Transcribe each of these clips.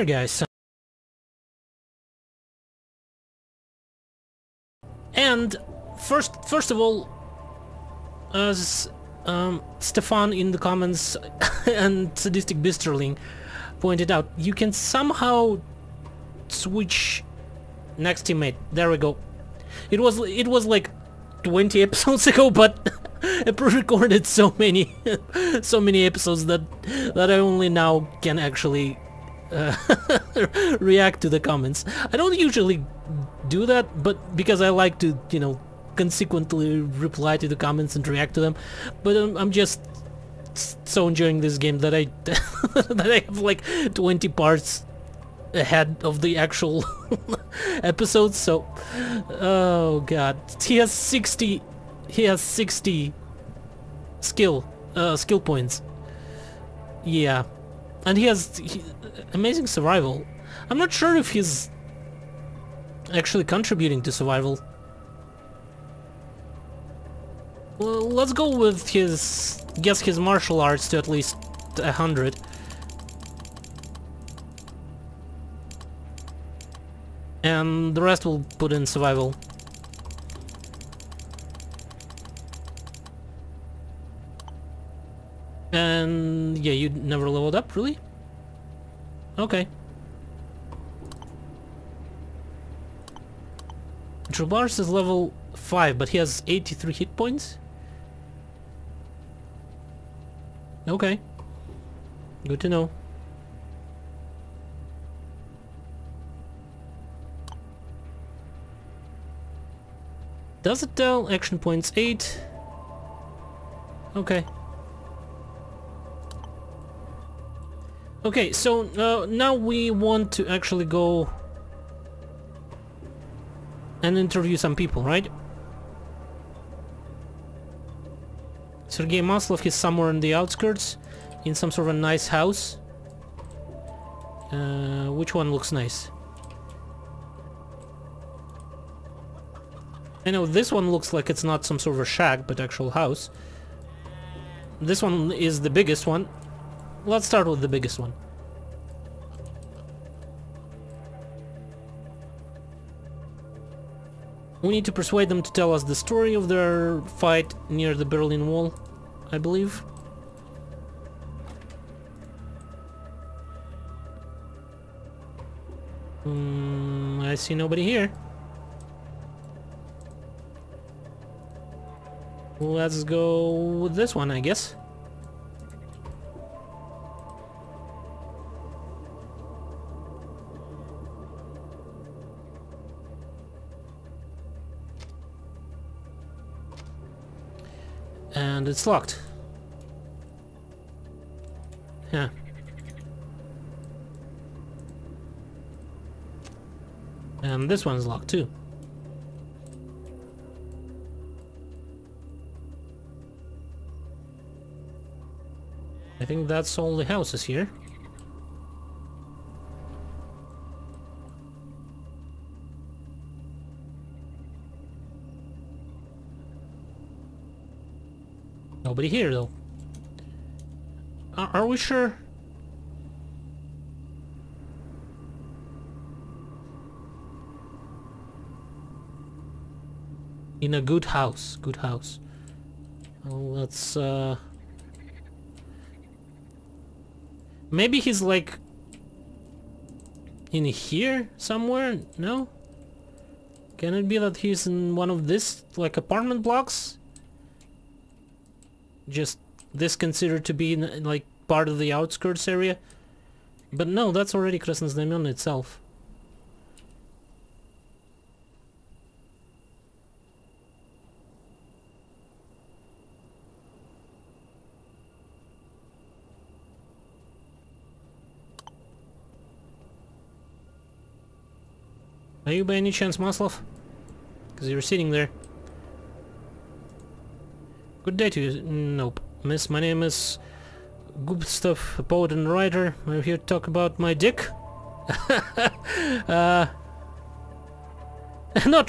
here, guys. And first of all, as Stefan in the comments and Sadistic Bisterling pointed out, you can somehow switch next teammate. There we go. It was like 20 episodes ago, but I pre-recorded so many episodes that I only now can actually react to the comments. I don't usually do that, but because I like to, you know, consequently reply to the comments and react to them. But I'm just so enjoying this game that I that I have like 20 parts ahead of the actual episodes. So, oh god, he has 60 skill points. Yeah, and he has amazing survival. I'm not sure if he's actually contributing to survival. Well, let's go with his martial arts to at least 100. And the rest we'll put in survival. And yeah, you never leveled up, really? Okay. Trubars is level 5, but he has 83 hit points? Okay. Good to know. Does it tell? Action points 8. Okay. Okay, so now we want to actually go and interview some people, right? Sergei Maslov is somewhere in the outskirts, in some sort of a nice house. Which one looks nice? I know this one looks like it's not some sort of a shack, but actual house. This one is the biggest one. Let's start with the biggest one. We need to persuade them to tell us the story of their fight near the Berlin Wall, I believe. I see nobody here. Let's go with this one, I guess. And it's locked. Yeah. And this one's locked too. I think that's all the houses here. Nobody here though. Are we sure? In a good house, good house. Well, let's maybe he's like in here somewhere? No? Can it be that he's in one of this like apartment blocks? Just this considered to be in, like part of the outskirts area? But no, that's already Krasnoznamena itself. Are you by any chance Maslov? Because you're sitting there. Good day to you. Nope. Miss, my name is Gubstov, a poet and writer. I'm here to talk about my dick. Not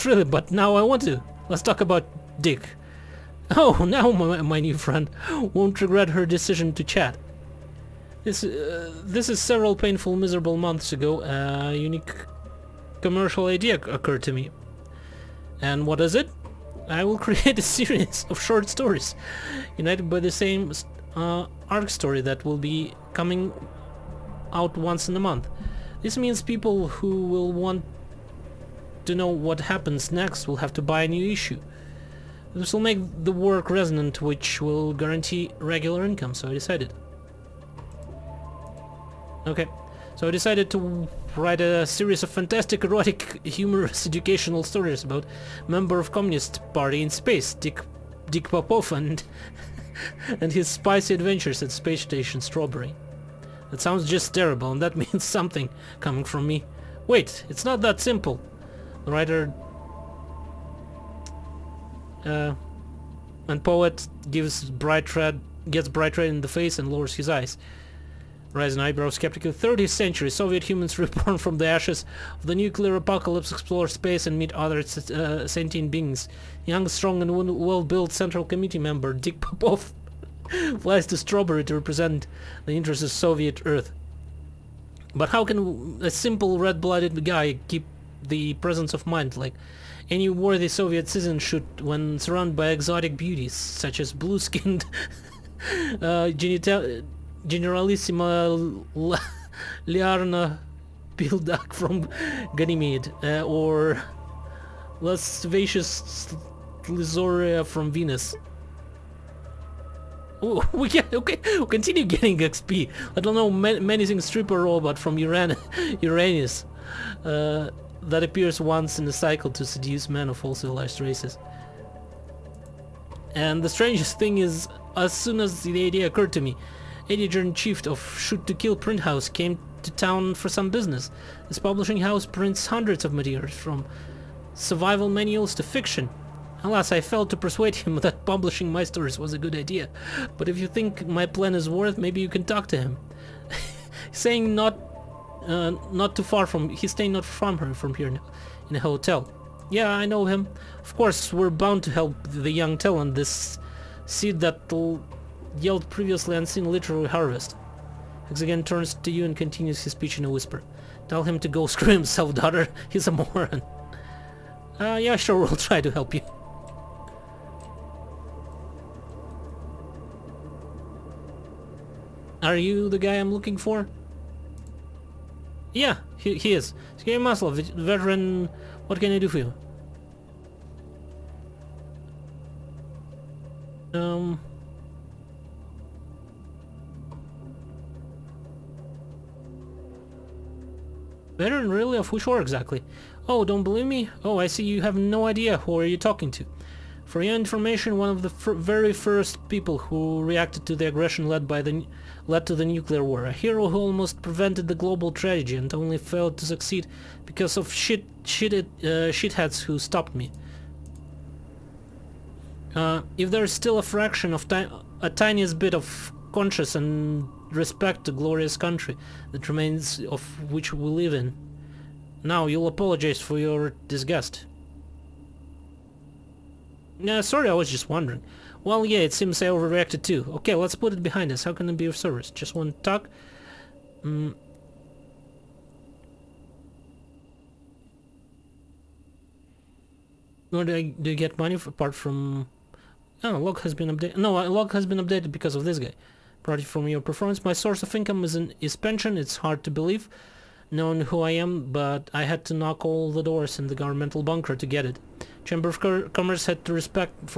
really, but now I want to. Let's talk about dick. Oh, now my new friend won't regret her decision to chat. This is several painful, miserable months ago. A unique commercial idea occurred to me. And what is it? I will create a series of short stories, united by the same arc story that will be coming out once in a month. This means people who will want to know what happens next will have to buy a new issue. This will make the work resonant, which will guarantee regular income, so I decided. Okay, so I decided to write a series of fantastic, erotic, humorous, educational stories about member of Communist Party in space, Dick Popov, and and his spicy adventures at Space Station Strawberry. That sounds just terrible, and that means something coming from me. Wait, it's not that simple. The writer and poet gets bright red in the face and lowers his eyes. Rising eyebrows skeptical. 30th century Soviet humans reborn from the ashes of the nuclear apocalypse explore space and meet other sentient beings. Young, strong and well-built Central Committee member Dick Popov flies to Strawberry to represent the interests of Soviet Earth. But how can a simple red-blooded guy keep the presence of mind like any worthy Soviet citizen should when surrounded by exotic beauties such as blue-skinned Generalissima Liarna Pildak from Ganymede, or lascivious Lizoria from Venus? Oh, okay, we'll continue getting XP. I don't know, menacing stripper robot from Uranus that appears once in a cycle to seduce men of all civilized races. And the strangest thing is, as soon as the idea occurred to me, editor-in-chief of Shoot to Kill print house came to town for some business. This publishing house prints hundreds of materials, from survival manuals to fiction. Alas, I failed to persuade him that publishing my stories was a good idea. But if you think my plan is worth, maybe you can talk to him. He's staying not too far from here in a hotel. Yeah, I know him. Of course, we're bound to help the young talent this seed that yelled previously unseen literary harvest. Hexagon turns to you and continues his speech in a whisper. Tell him to go screw himself, daughter. He's a moron. Yeah, sure, we'll try to help you. Are you the guy I'm looking for? Yeah, he is. Sergei Maslov, veteran. What can I do for you? Veteran, really? Of which war exactly? Oh, don't believe me? Oh, I see you have no idea. Who are you talking to? For your information, one of the very first people who reacted to the aggression led to the nuclear war. A hero who almost prevented the global tragedy and only failed to succeed because of shitheads who stopped me. If there is still a fraction of a tiniest bit of conscience and respect to glorious country that remains of which we live in, now you'll apologize for your disgust. Sorry, I was just wondering. Well, yeah, it seems I overreacted too. Okay, let's put it behind us. How can I be of service? Just want to talk? Or do you get money apart from... Oh, log has been updated. No, log has been updated because of this guy. Apart from your performance, my source of income is pension. It's hard to believe, knowing who I am, but I had to knock all the doors in the governmental bunker to get it. Chamber of Commerce had no respect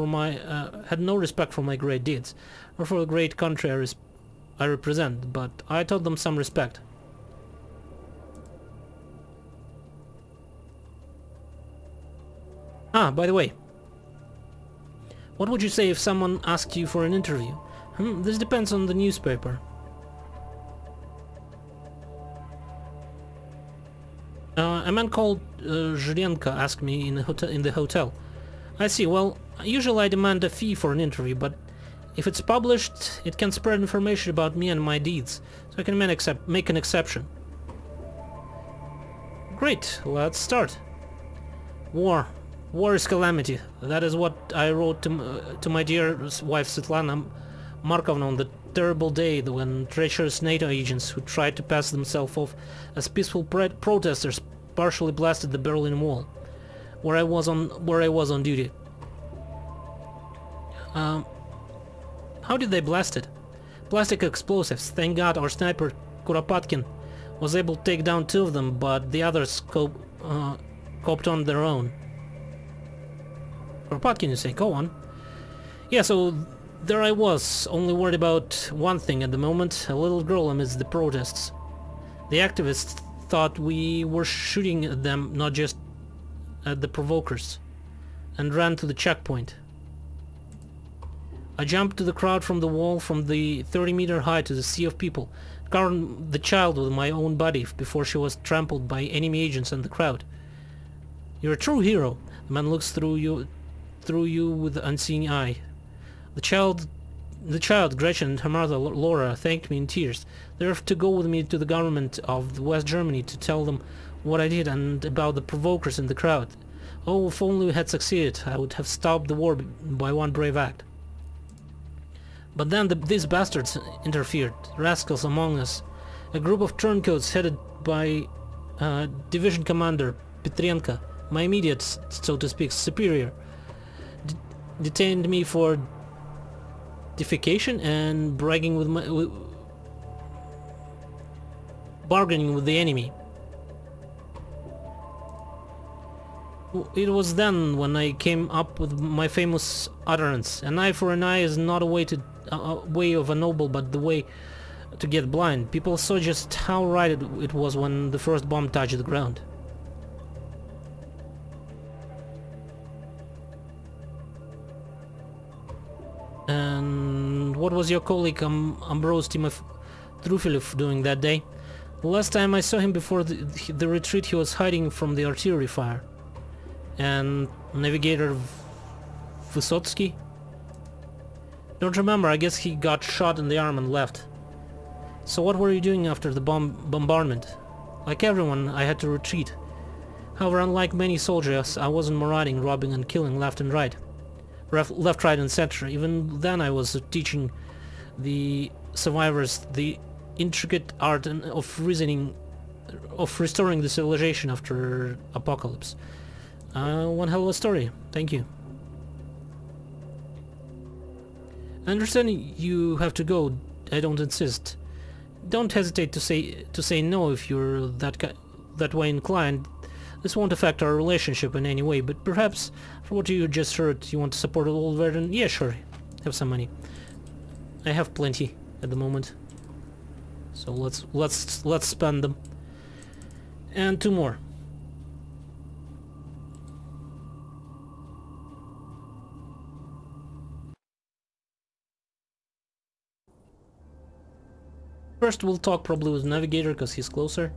for my great deeds, or for the great country I represent, but I taught them some respect. Ah, by the way, what would you say if someone asked you for an interview? This depends on the newspaper. A man called Zhirenko asked me in the hotel. I see. Well, usually I demand a fee for an interview, but if it's published, it can spread information about me and my deeds, so I can make an exception. Great, let's start. War. War is calamity. That is what I wrote to my dear wife Svetlana Markovna on the terrible day when treacherous NATO agents who tried to pass themselves off as peaceful protesters partially blasted the Berlin Wall, where I was on duty. How did they blast it? Plastic explosives. Thank God our sniper Kuropatkin was able to take down 2 of them, but the others coped on their own. Kuropatkin, you say? Go on. Yeah, so there I was, only worried about one thing at the moment, a little girl amidst the protests. The activists thought we were shooting at them, not just at the provokers, and ran to the checkpoint. I jumped to the crowd from the wall, from the 30-meter height to the sea of people, covered the child with my own body before she was trampled by enemy agents and the crowd. You're a true hero. The man looks through you with unseeing eye. The child, Gretchen, and her mother, Laura, thanked me in tears. They were to go with me to the government of West Germany to tell them what I did and about the provokers in the crowd. Oh, if only we had succeeded, I would have stopped the war by one brave act. But then these bastards interfered, rascals among us. A group of turncoats headed by Division Commander Petrenko, my immediate, so to speak, superior, detained me for defecation and bragging with bargaining with the enemy. It was then when I came up with my famous utterance: "An eye for an eye is not a way of a noble, but the way to get blind." People saw just how right it was when the first bomb touched the ground. And what was your colleague Ambros Trufilov doing that day? The last time I saw him before the retreat, he was hiding from the artillery fire. And Navigator Vysotsky? Don't remember, I guess he got shot in the arm and left. So what were you doing after the bombardment? Like everyone, I had to retreat. However, unlike many soldiers, I wasn't marauding, robbing and killing left and right. Left, right and center. Even then I was teaching the survivors the intricate art of reasoning, of restoring the civilization after apocalypse. One hell of a story. Thank you. I understand you have to go. I don't insist. Don't hesitate to say no if you're that way inclined. This won't affect our relationship in any way, but perhaps for what you just heard, you want to support Old Verdun? Yeah, sure. Have some money. I have plenty at the moment. So let's spend them. And 2 more. First we'll talk probably with Navigator because he's closer.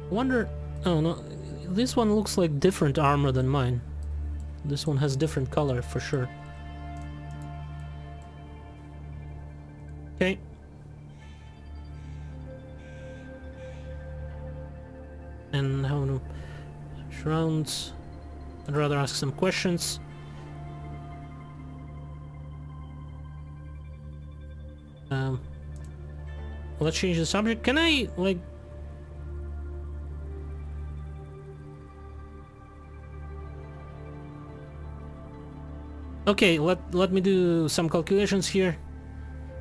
Wonder... oh no, this one looks like different armor than mine. This one has different color for sure. Okay. And how to... rounds... I'd rather ask some questions. Let's change the subject. Can I, like... okay, let me do some calculations here.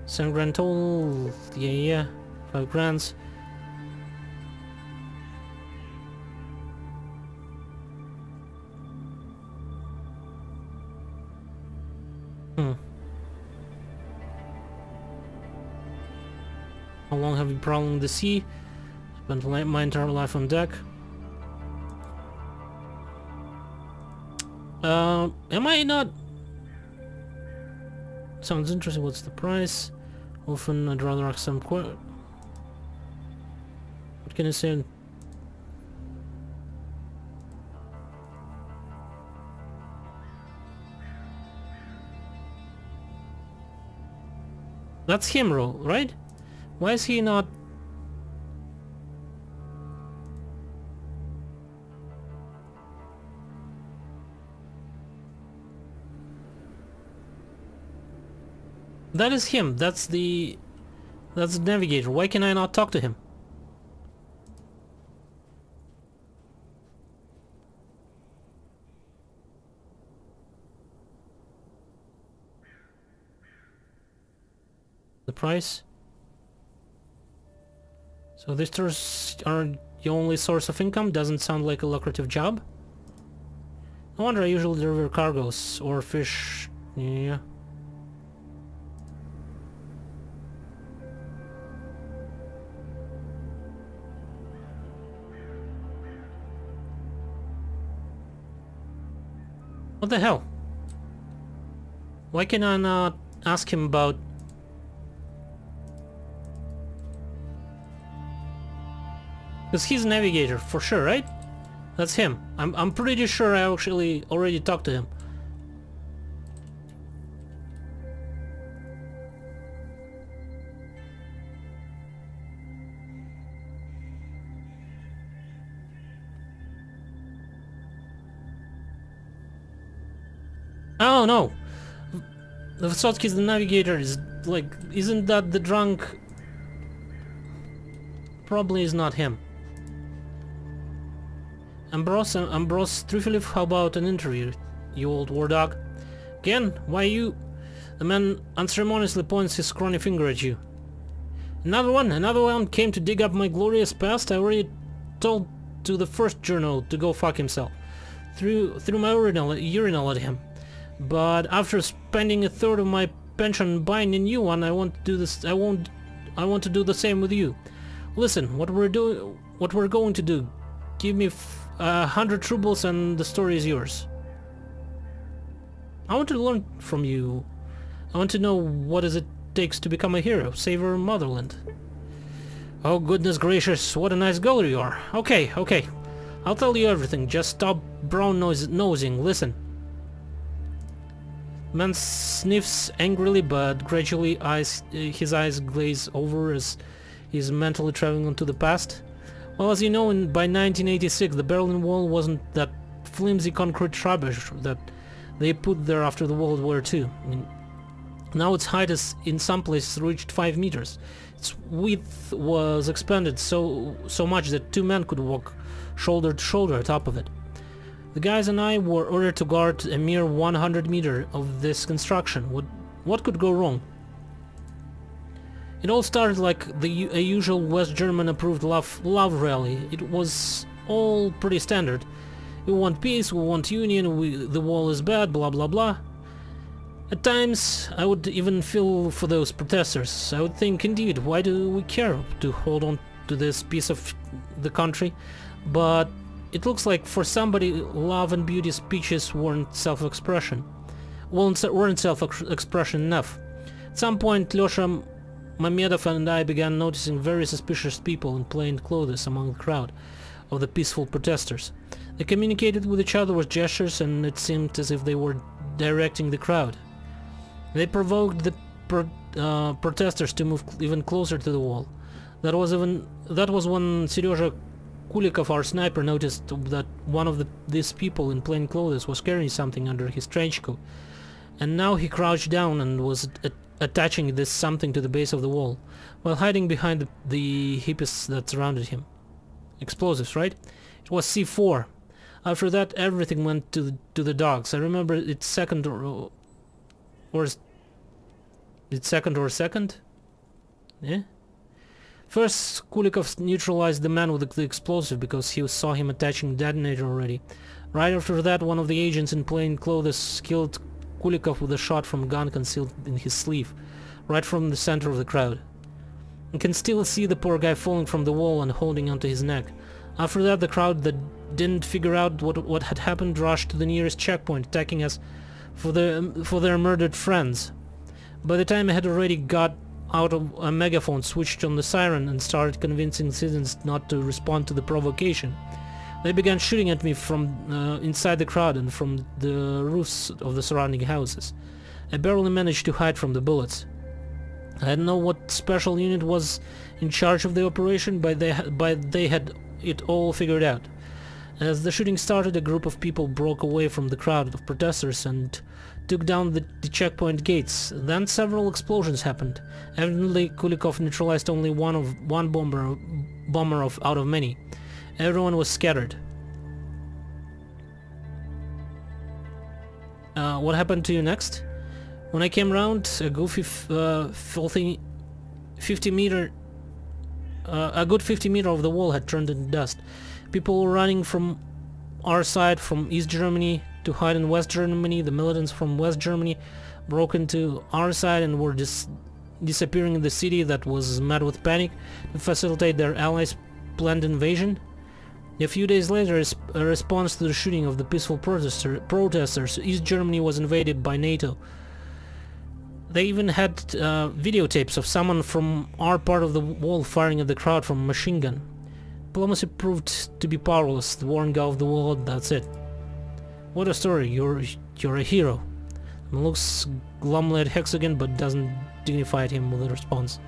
7 grand total, yeah, 5 grands. How long have you prowling the sea? Spent my entire life on deck. Am I not... sounds interesting. What's the price? Often I'd rather ask some what can I say? That's him, right? Why is he not... That is him. That's the navigator. Why can I not talk to him? The price? So these tours are your only source of income? Doesn't sound like a lucrative job. No wonder I usually deliver cargoes or fish. Yeah. What the hell? Why can I not ask him about... Because he's a navigator, for sure, right? That's him. I'm pretty sure I actually already talked to him. Oh no! The Vysotsky's the navigator is like... Isn't that the drunk? Probably is not him. Ambrose Trufilov, how about an interview, you old war dog? Again? Why you? The man unceremoniously points his scrawny finger at you. Another one came to dig up my glorious past. I already told to the first journal to go fuck himself. Threw my urinal at him. But after spending a third of my pension buying a new one, I want to do this. I want to do the same with you. Listen, what we're going to do. Give me 100 rubles and the story is yours. I want to learn from you. I want to know what it takes to become a hero, save our motherland. Oh goodness gracious, what a nice girl you are. Okay. I'll tell you everything, just stop brown-nosing, listen. Man sniffs angrily, but gradually his eyes glaze over as he's mentally traveling onto the past. Well, as you know, by 1986 the Berlin Wall wasn't that flimsy concrete rubbish that they put there after the World War II. I mean, now its height is in some places reached 5 meters. Its width was expanded so much that 2 men could walk shoulder to shoulder atop of it. The guys and I were ordered to guard a mere 100 meters of this construction. What could go wrong? It all started like a usual West German approved love rally. It was all pretty standard. We want peace, we want union, the wall is bad, blah blah blah. At times I would even feel for those protesters. I would think, indeed, why do we care to hold on to this piece of the country? But it looks like for somebody, love and beauty speeches weren't self-expression. Weren't self-expression enough. At some point, Lyosha Mamedov and I began noticing very suspicious people in plain clothes among the crowd of the peaceful protesters. They communicated with each other with gestures, and it seemed as if they were directing the crowd. They provoked the protesters to move even closer to the wall. That was when Serezha Kulikov, our sniper, noticed that one of these people in plain clothes was carrying something under his trench coat, and now he crouched down and was attaching this something to the base of the wall, while hiding behind the heaps that surrounded him. Explosives, right? It was C4. After that, everything went to the dogs. I remember its second or second? Yeah? First, Kulikov neutralized the man with the explosive because he saw him attaching detonator already. Right after that, one of the agents in plain clothes killed Kulikov with a shot from a gun concealed in his sleeve, right from the center of the crowd. You can still see the poor guy falling from the wall and holding onto his neck. After that, the crowd that didn't figure out what had happened rushed to the nearest checkpoint, attacking us for their murdered friends. By the time I had already got out of a megaphone, switched on the siren, and started convincing citizens not to respond to the provocation, they began shooting at me from inside the crowd and from the roofs of the surrounding houses. I barely managed to hide from the bullets. I didn't know what special unit was in charge of the operation, but they had it all figured out. As the shooting started, a group of people broke away from the crowd of protesters and took down the checkpoint gates. Then several explosions happened. Evidently, Kulikov neutralized only one bomber out of many. Everyone was scattered. What happened to you next? When I came round, a goofy, filthy 50 meter, a good 50 meter of the wall had turned into dust. People were running from our side, from East Germany, to hide in West Germany. The militants from West Germany broke into our side and were disappearing in the city that was mad with panic to facilitate their allies' planned invasion. A few days later, a response to the shooting of the peaceful protesters, East Germany was invaded by NATO. They even had videotapes of someone from our part of the wall firing at the crowd from a machine gun. Diplomacy proved to be powerless. The war engulfed the world. That's it. What a story. You're a hero. And looks glumly at Hexagon, but doesn't dignify him with a response.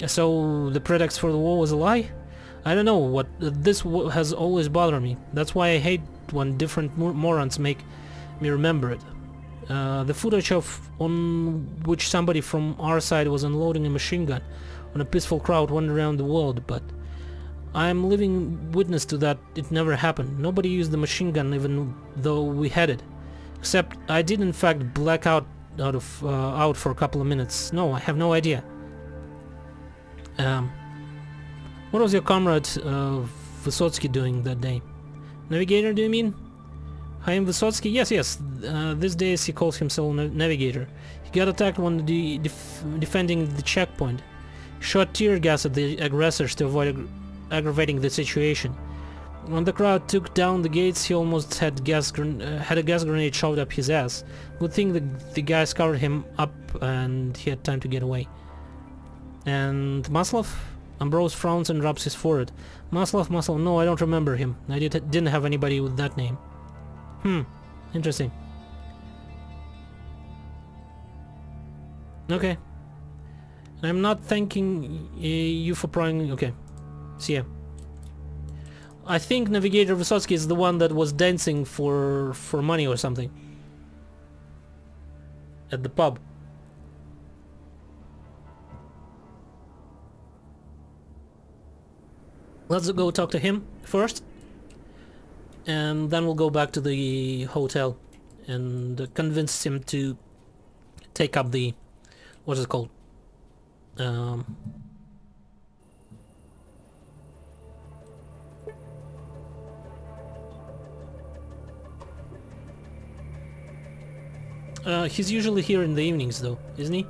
So the pretext for the war was a lie? I don't know. What this has always bothered me. That's why I hate when different morons make me remember it. The footage on which somebody from our side was unloading a machine gun on a peaceful crowd went around the world, but I'm living witness to that. It never happened. Nobody used the machine gun even though we had it. Except I did in fact black out for a couple of minutes. No, I have no idea. What was your comrade Vysotsky doing that day? Navigator, do you mean? Chaim Vysotsky? Yes. These days he calls himself Navigator. He got attacked when defending the checkpoint. He shot tear gas at the aggressors to avoid aggravating the situation. When the crowd took down the gates, he almost had a gas grenade shoved up his ass. Good thing the guys covered him up and he had time to get away. And Maslov? Ambrose frowns and rubs his forehead. Maslov, no, I don't remember him. I didn't have anybody with that name. Interesting. Okay. I'm not thanking you for prying... Okay. See ya. I think Navigator Vysotsky is the one that was dancing for money or something. At the pub. Let's go talk to him first. And then we'll go back to the hotel and convince him to take up the... What's it called? He's usually here in the evenings though, isn't he?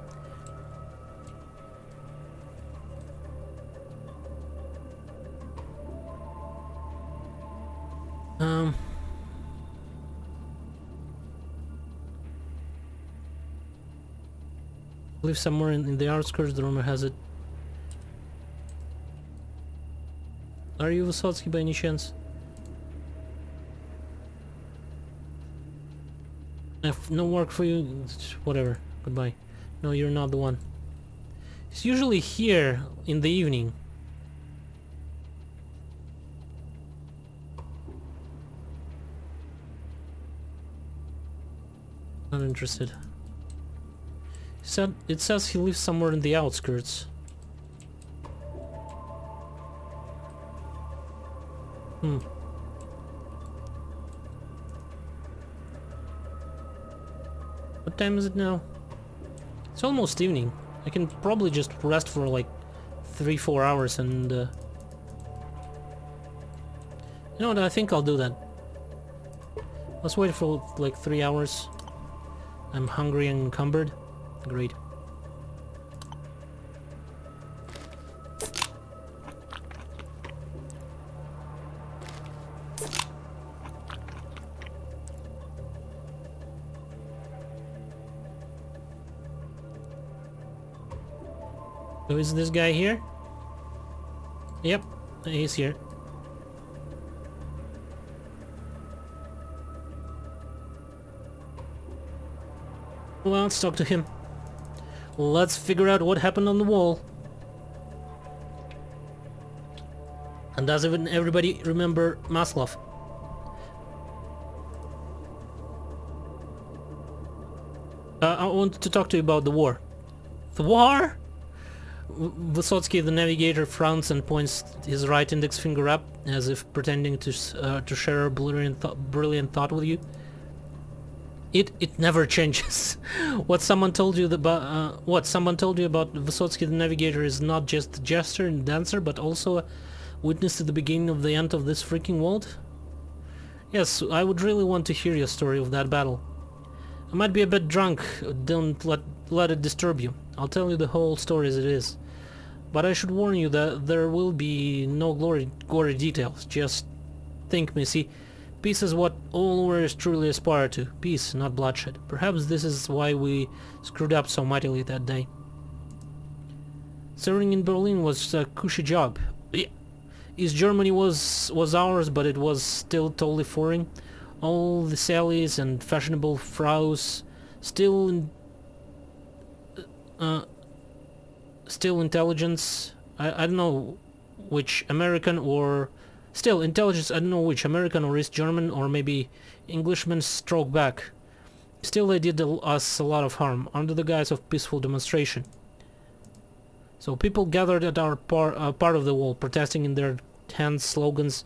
Live somewhere in the outskirts, the rumor has it. Are you Vysotsky by any chance? If no work for you, whatever, goodbye. No, you're not the one. He's usually here in the evening. Not interested. It says he lives somewhere in the outskirts. What time is it now? It's almost evening. I can probably just rest for like 3-4 hours and... You know what, I think I'll do that. Let's wait for like 3 hours. I'm hungry and encumbered. Great. So is this guy here? Yep, he's here. Well, let's talk to him. Let's figure out what happened on the wall. And does even everybody remember Maslov? I want to talk to you about the war. The war? Vysotsky, the navigator, frowns and points his right index finger up, as if pretending to share a brilliant thought with you. It never changes. What someone told you about Vysotsky, the navigator, is not just a jester and dancer, but also a witness to the beginning of the end of this freaking world. Yes, I would really want to hear your story of that battle. I might be a bit drunk. Don't let it disturb you. I'll tell you the whole story as it is. But I should warn you that there will be no gory details. Just think, Missy. Peace is what all warriors truly aspire to. Peace, not bloodshed. Perhaps this is why we screwed up so mightily that day. Serving in Berlin was a cushy job. East Germany was ours, but it was still totally foreign. All the sallies and fashionable fraus, still intelligence. I don't know which American or still intelligence. I don't know which American or East German or maybe Englishman stroke back. Still, they did us a lot of harm under the guise of peaceful demonstration. So people gathered at our part of the wall, protesting in their hands slogans.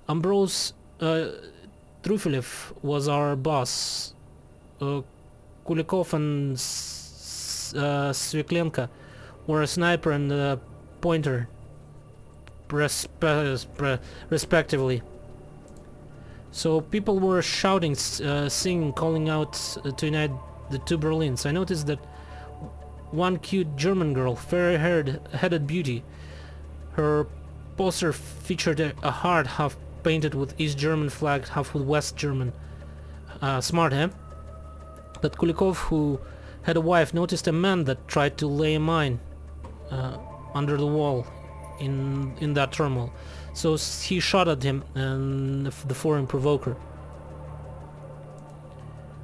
Ambrose Trufilev was our boss. Kulikov and Sviklenka were a sniper and a pointer, respectively. So people were shouting, singing, calling out to unite the two Berlins. I noticed that one cute German girl, fair-headed beauty. Her poster featured a heart half painted with East German flag, half with West German. Smart, eh? But Kulikov, who had a wife, noticed a man that tried to lay a mine under the wall in that turmoil. So he shot at him and the foreign provoker.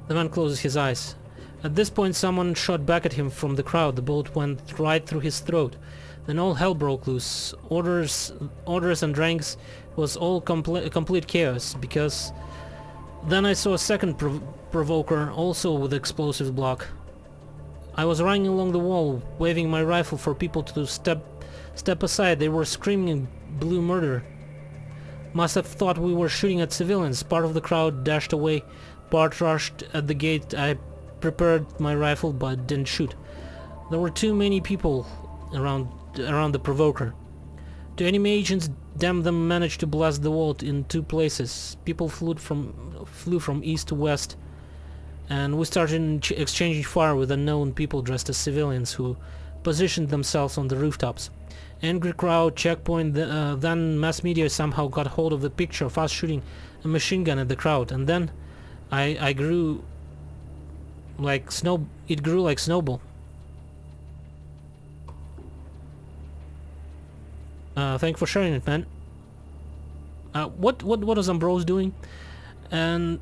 The man closes his eyes. At this point someone shot back at him from the crowd. The bullet went right through his throat. Then all hell broke loose. Orders and ranks. It was all complete chaos, because then I saw a second provoker, also with explosive block. I was running along the wall, waving my rifle for people to step aside. They were screaming blue murder. Must have thought we were shooting at civilians. Part of the crowd dashed away. Part rushed at the gate. I prepared my rifle but didn't shoot. There were too many people around the provoker. Two enemy agents, damn them, managed to blast the wall in two places. People flew from east to west, and we started exchanging fire with unknown people dressed as civilians who positioned themselves on the rooftops. Angry crowd, checkpoint, then mass media somehow got hold of the picture of us shooting a machine gun at the crowd, and then I grew like it grew like snowball. Thank you for sharing it, man. What was Ambrose doing? And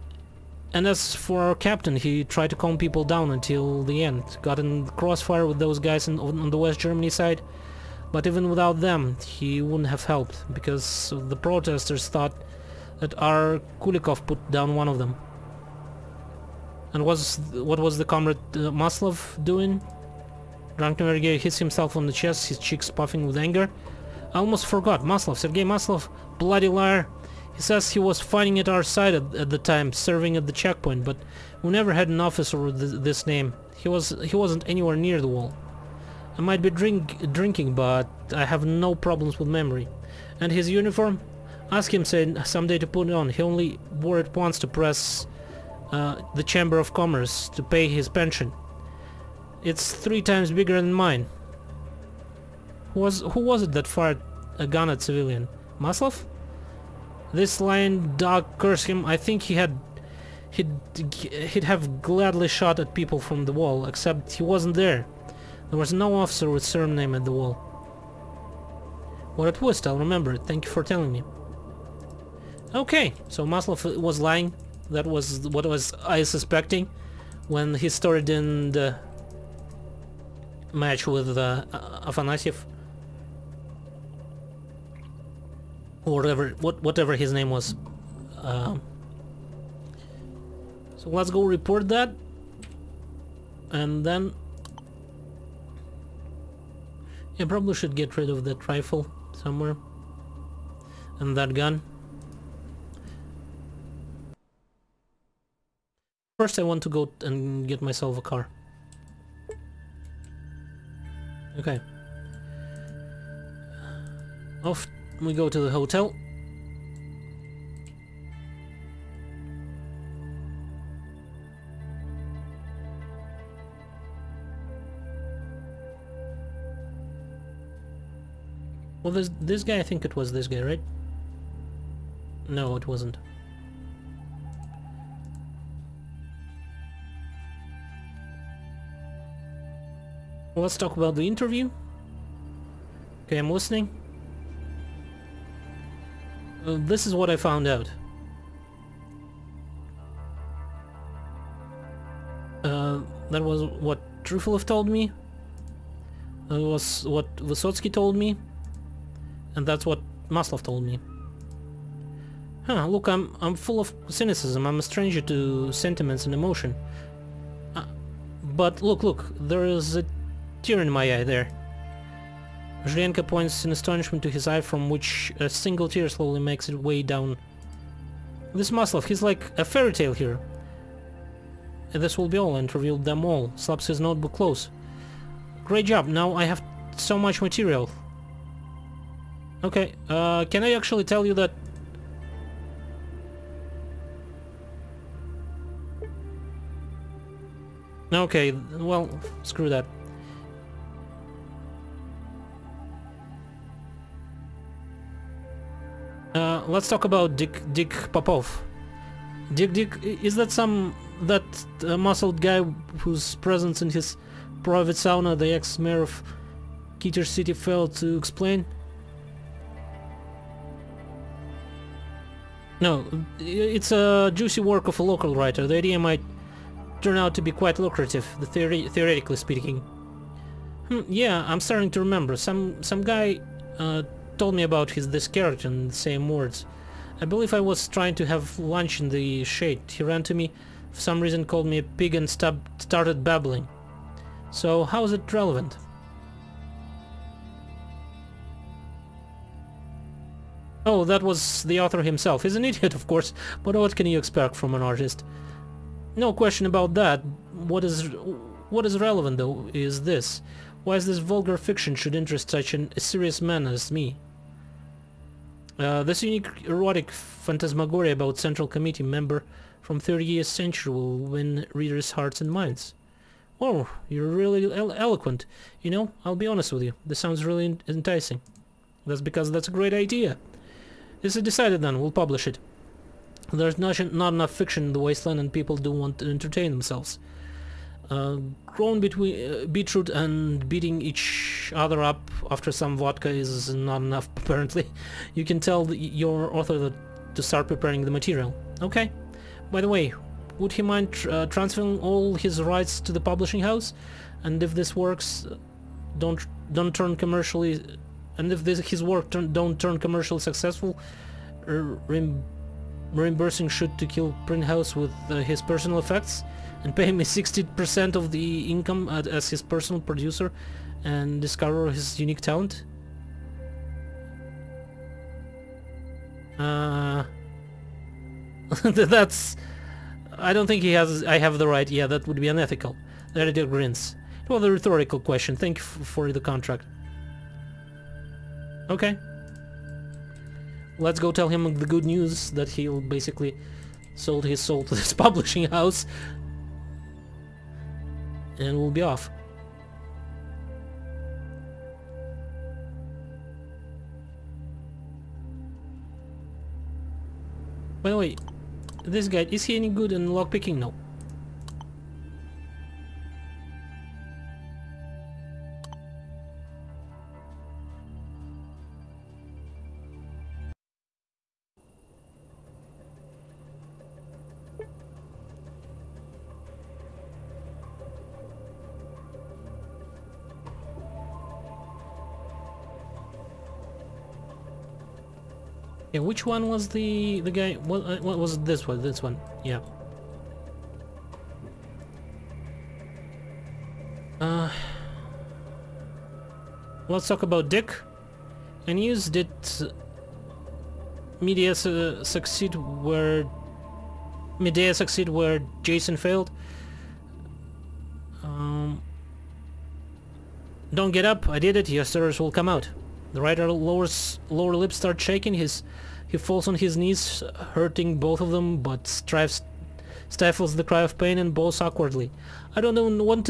as for our captain, he tried to calm people down until the end. Got in crossfire with those guys on the West Germany side, but even without them, he wouldn't have helped, because the protesters thought that our Kulikov put down one of them. And what was the comrade Maslov doing? Drunk navigator hits himself on the chest, his cheeks puffing with anger. I almost forgot. Maslov, Sergei Maslov, bloody liar. He says he was fighting at our side at the time, serving at the checkpoint, but we never had an officer with this name. He wasn't anywhere near the wall. I might be drinking, but I have no problems with memory. And his uniform? Ask him someday to put it on. He only wore it once to press the Chamber of Commerce to pay his pension. It's 3 times bigger than mine. Who was it that fired a gun at civilian? Maslov? This lying dog, curse him. I think he'd have gladly shot at people from the wall, except he wasn't there. There was no officer with surname at the wall. What a twist, I'll remember it. Thank you for telling me. Okay, so Maslov was lying. That was what I was suspecting when his story didn't match with Afanasyev. Or whatever his name was. So let's go report that. and then... I probably should get rid of that rifle somewhere. And that gun. First I want to go and get myself a car. Okay. Off we go to the hotel. Well, this guy, I think it was this guy, right? No, it wasn't. Well, let's talk about the interview. Okay, I'm listening. This is what I found out. That was what Trufilov told me. That was what Vysotsky told me. And that's what Maslov told me. Huh, look, I'm full of cynicism. I'm a stranger to sentiments and emotion. But look, there is a tear in my eye there. Zhlenka points in astonishment to his eye, from which a single tear slowly makes its way down. This Maslov, he's like a fairy tale here. And this will be all, and revealed them all. Slaps his notebook close. Great job, now I have so much material. Okay, can I actually tell you that... Okay, well, screw that. Let's talk about Dick Popov. Dick, is that muscled guy whose presence in his private sauna the ex-mayor of Keter City failed to explain? No, it's a juicy work of a local writer. The idea might turn out to be quite lucrative, theoretically speaking. Yeah, I'm starting to remember. Some guy told me about this character in the same words. I believe I was trying to have lunch in the shade. He ran to me, for some reason called me a pig and started babbling. So how is it relevant? Oh, that was the author himself. He's an idiot, of course, but what can you expect from an artist? No question about that. What is relevant, though, is this. Why is this vulgar fiction should interest such a serious man as me? This unique erotic phantasmagoria about Central Committee member from 30th century will win readers' hearts and minds. Oh, you're really eloquent. You know, I'll be honest with you. This sounds really enticing. That's because that's a great idea. This is decided then. We'll publish it. There's not enough fiction in the wasteland, and people do want to entertain themselves. Grown between beetroot and beating each other up after some vodka is not enough, apparently. You can tell your author to start preparing the material. Okay. By the way, would he mind transferring all his rights to the publishing house? And if this works, don't turn commercially, and if his work don't turn commercially successful, reimbursing should to kill print house with his personal effects, and pay me 60% of the income as his personal producer, and discover his unique talent. That's... I don't think I have the right. Yeah, that would be unethical. The editor grins. It was a rhetorical question. Thank you for the contract. Okay. Let's go tell him the good news that he'll basically sold his soul to this publishing house. And we'll be off. By the way, this guy, is he any good in lockpicking? No. Yeah, which one was the guy? What was this one? This one, yeah. Let's talk about Dick. And news did Medea succeed where Jason failed. Don't get up, I did it, your stars will come out. The writer lower lip starts shaking, he falls on his knees, hurting both of them, but stifles the cry of pain and bows awkwardly. I don't know what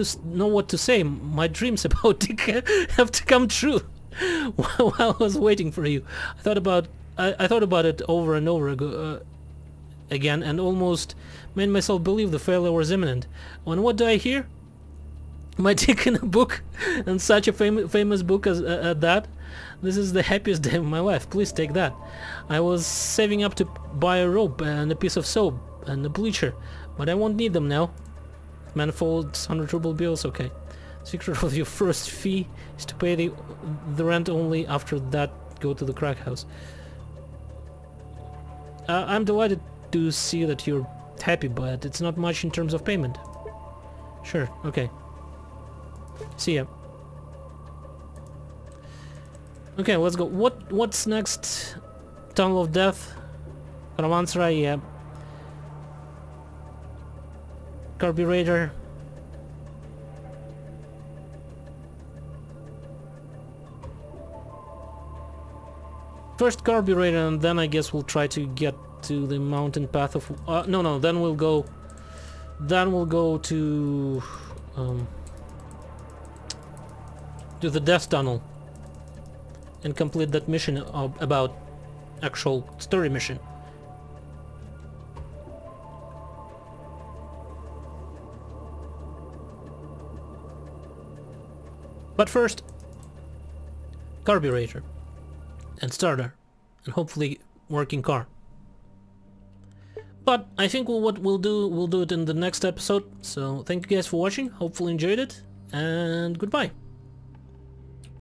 to say, my dreams about Dick have to come true. While I was waiting for you, I thought about it over and over again, and almost made myself believe the failure was imminent. When what do I hear? My Dick in a book, and such a famous book as that. This is the happiest day of my life. Please take that. I was saving up to buy a rope and a piece of soap and a bleacher, but I won't need them now. Man folds 100 ruble bills. Okay. Secret of your first fee is to pay the rent only. After that, go to the crack house. I'm delighted to see that you're happy, but it's not much in terms of payment. Sure, okay. See ya. Okay, let's go. What's next? Tunnel of Death? Caravansary, yeah. Carburetor. First carburetor, and then I guess we'll try to get to the mountain path of... no, then we'll go... to the Death Tunnel and complete that mission about actual story mission. But first, carburetor and starter and hopefully working car. But I think what we'll do it in the next episode. So thank you guys for watching, hopefully enjoyed it, and goodbye.